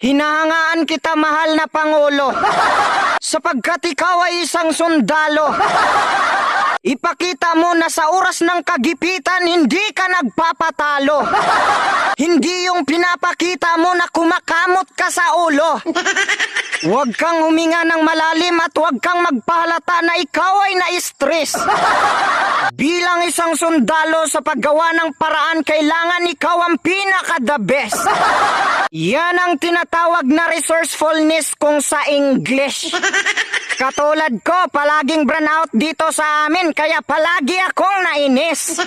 Hinahangaan kita, mahal na Pangulo, sapagkat ikaw ay isang sundalo. Ipakita mo na sa oras ng kagipitan hindi ka nagpapatalo. Hindi yung pinapakita mo na kumakamot ka sa ulo. Huwag kang huminga ng malalim at huwag kang magpahalata na ikaw ay na-stress. Bilang isang sundalo sa paggawa ng paraan, kailangan ikaw ang pinaka-the best. Yan ang tinatawag na resourcefulness kung sa English. Katulad ko, palaging burnout dito sa amin, kaya palagi akong nainis.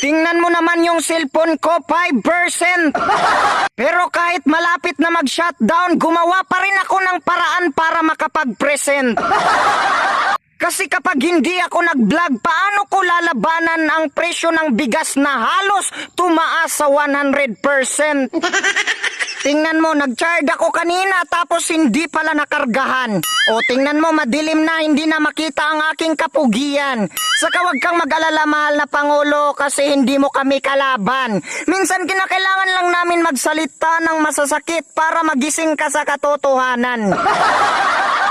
Tingnan mo naman yung cellphone ko, 5%. Pero kahit malapit na mag-shutdown, gumawa pa rin ako ng paraan para makapag-present. Kasi kapag hindi ako nag-vlog, paano ko lalabanan ang presyo ng bigas na halos tumaas sa 100%? Tingnan mo, nag-charge ako kanina tapos hindi pala nakargahan. O tingnan mo, madilim na, hindi na makita ang aking kapugian. Saka wag kang mag-alala, mahal na Pangulo, kasi hindi mo kami kalaban. Minsan kinakailangan lang namin magsalita ng masasakit para magising ka sa katotohanan.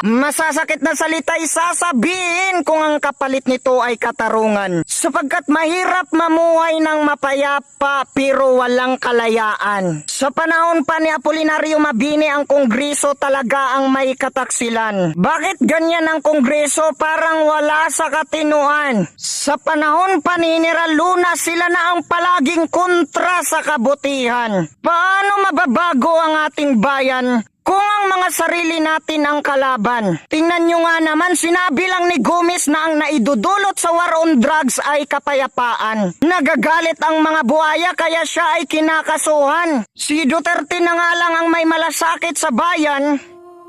Masasakit na salita isasabihin kung ang kapalit nito ay katarungan. Sapagkat mahirap mamuhay ng mapayapa pero walang kalayaan. Sa panahon pa ni Apolinario Mabini, ang Kongreso talaga ang may kataksilan. Bakit ganyan ang Kongreso? Parang wala sa katinuan. Sa panahon pa ni General Luna, sila na ang palaging kontra sa kabutihan. Paano mababago ang ating bayan kung ang mga sarili natin ang kalaban? Tingnan nyo nga naman, sinabi lang ni Gomez na ang naidudulot sa war on drugs ay kapayapaan. Nagagalit ang mga buhaya kaya siya ay kinakasuhan. Si Duterte na nga lang ang may malasakit sa bayan,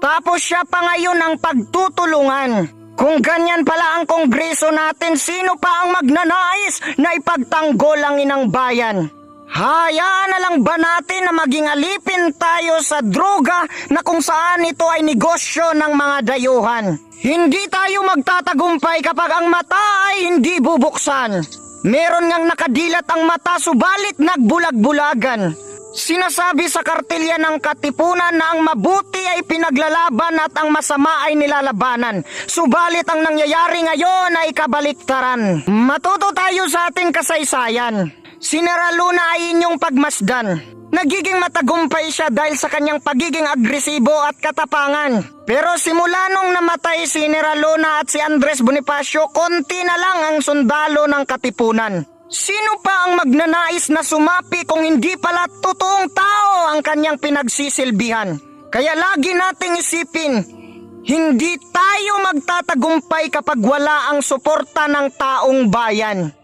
tapos siya pa ngayon ang pagtutulungan. Kung ganyan pala ang Kongreso natin, sino pa ang magnanais na ipagtanggol ang inang bayan? Hayaan na lang ba natin na maging alipin tayo sa droga na kung saan ito ay negosyo ng mga dayuhan? Hindi tayo magtatagumpay kapag ang mata ay hindi bubuksan. Meron ngang nakadilat ang mata subalit nagbulag-bulagan. Sinasabi sa kartilya ng Katipunan na ang mabuti ay pinaglalaban at ang masama ay nilalabanan. Subalit ang nangyayari ngayon ay kabaliktaran. Matuto tayo sa ating kasaysayan. Si General Luna ay inyong pagmasdan. Nagiging matagumpay siya dahil sa kanyang pagiging agresibo at katapangan. Pero simula nung namatay si General Luna at si Andres Bonifacio, konti na lang ang sundalo ng Katipunan. Sino pa ang magnanais na sumapi kung hindi pala totoong tao ang kanyang pinagsisilbihan? Kaya lagi nating isipin, hindi tayo magtatagumpay kapag wala ang suporta ng taong bayan.